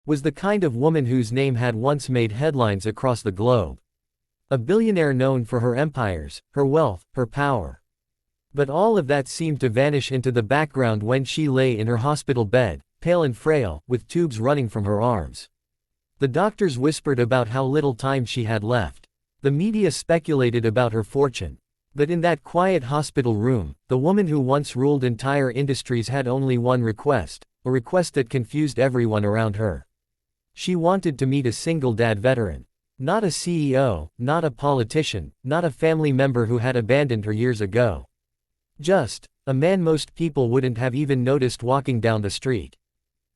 was the kind of woman whose name had once made headlines across the globe. A billionaire known for her empires, her wealth, her power. But all of that seemed to vanish into the background when she lay in her hospital bed, pale and frail, with tubes running from her arms. The doctors whispered about how little time she had left. The media speculated about her fortune. But in that quiet hospital room, the woman who once ruled entire industries had only one request, a request that confused everyone around her. She wanted to meet a single dad veteran. Not a CEO, not a politician, not a family member who had abandoned her years ago. Just a man most people wouldn't have even noticed walking down the street.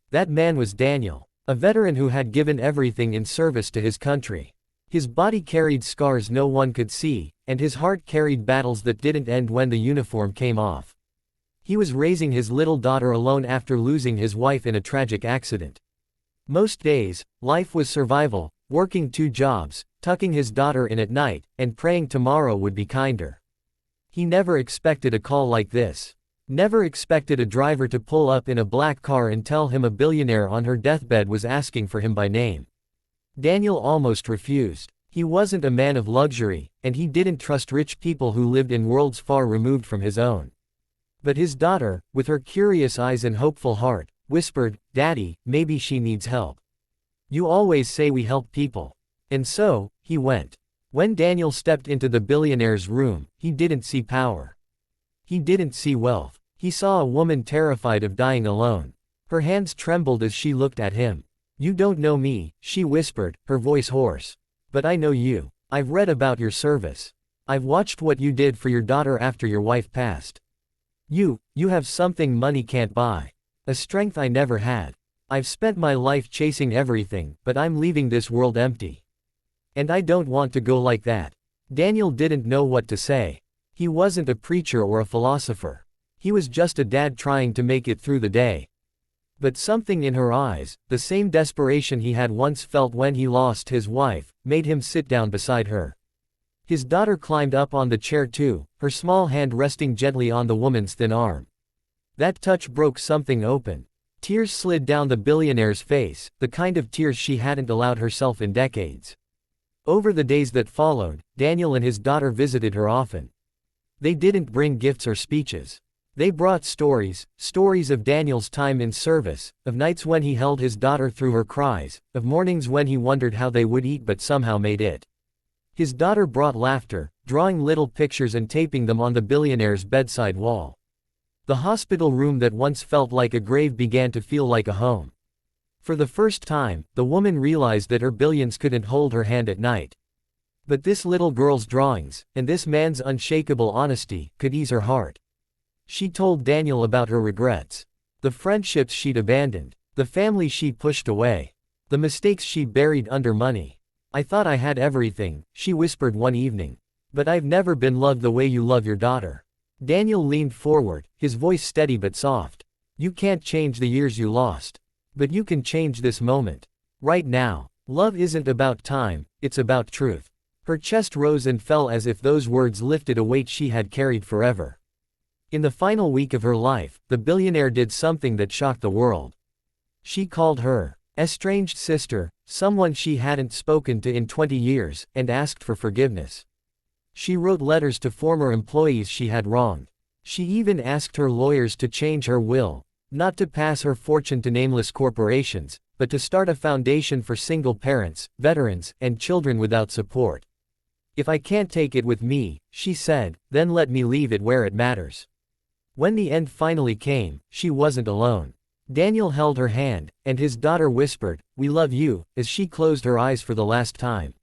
That man was Daniel, a veteran who had given everything in service to his country. His body carried scars no one could see, and his heart carried battles that didn't end when the uniform came off. He was raising his little daughter alone after losing his wife in a tragic accident. Most days, life was survival, working 2 jobs, tucking his daughter in at night, and praying tomorrow would be kinder. He never expected a call like this. Never expected a driver to pull up in a black car and tell him a billionaire on her deathbed was asking for him by name. Daniel almost refused. He wasn't a man of luxury, and he didn't trust rich people who lived in worlds far removed from his own. But his daughter, with her curious eyes and hopeful heart, whispered, "Daddy, maybe she needs help. You always say we help people." And so, he went. When Daniel stepped into the billionaire's room, he didn't see power. He didn't see wealth. He saw a woman terrified of dying alone. Her hands trembled as she looked at him. "You don't know me," she whispered, her voice hoarse. "But I know you. I've read about your service. I've watched what you did for your daughter after your wife passed. You have something money can't buy. A strength I never had. I've spent my life chasing everything, but I'm leaving this world empty. And I don't want to go like that." Daniel didn't know what to say. He wasn't a preacher or a philosopher. He was just a dad trying to make it through the day. But something in her eyes, the same desperation he had once felt when he lost his wife, made him sit down beside her. His daughter climbed up on the chair too, her small hand resting gently on the woman's thin arm. That touch broke something open. Tears slid down the billionaire's face, the kind of tears she hadn't allowed herself in decades. Over the days that followed, Daniel and his daughter visited her often. They didn't bring gifts or speeches. They brought stories of Daniel's time in service, of nights when he held his daughter through her cries, of mornings when he wondered how they would eat but somehow made it. His daughter brought laughter, drawing little pictures and taping them on the billionaire's bedside wall. The hospital room that once felt like a grave began to feel like a home. For the first time, the woman realized that her billions couldn't hold her hand at night. But this little girl's drawings, and this man's unshakable honesty, could ease her heart. She told Daniel about her regrets. The friendships she'd abandoned. The family she'd pushed away. The mistakes she buried under money. "I thought I had everything," she whispered one evening. "But I've never been loved the way you love your daughter." Daniel leaned forward, his voice steady but soft. "You can't change the years you lost. But you can change this moment. Right now. Love isn't about time, it's about truth." Her chest rose and fell as if those words lifted a weight she had carried forever. In the final week of her life, the billionaire did something that shocked the world. She called her estranged sister, someone she hadn't spoken to in 20 years, and asked for forgiveness. She wrote letters to former employees she had wronged. She even asked her lawyers to change her will, not to pass her fortune to nameless corporations, but to start a foundation for single parents, veterans, and children without support. "If I can't take it with me," she said, "then let me leave it where it matters." When the end finally came, she wasn't alone. Daniel held her hand, and his daughter whispered, "We love you," as she closed her eyes for the last time.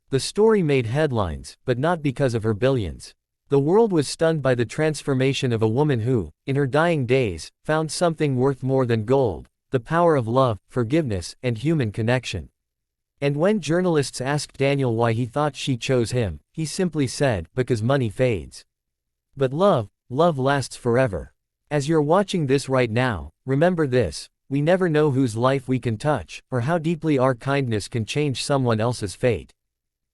The story made headlines, but not because of her billions. The world was stunned by the transformation of a woman who, in her dying days, found something worth more than gold: the power of love, forgiveness, and human connection. And when journalists asked Daniel why he thought she chose him, he simply said, "Because money fades. But love lasts forever." As you're watching this right now, remember this: we never know whose life we can touch, or how deeply our kindness can change someone else's fate.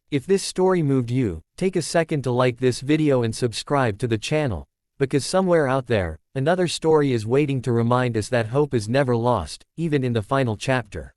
If this story moved you, take a second to like this video and subscribe to the channel, because somewhere out there, another story is waiting to remind us that hope is never lost, even in the final chapter.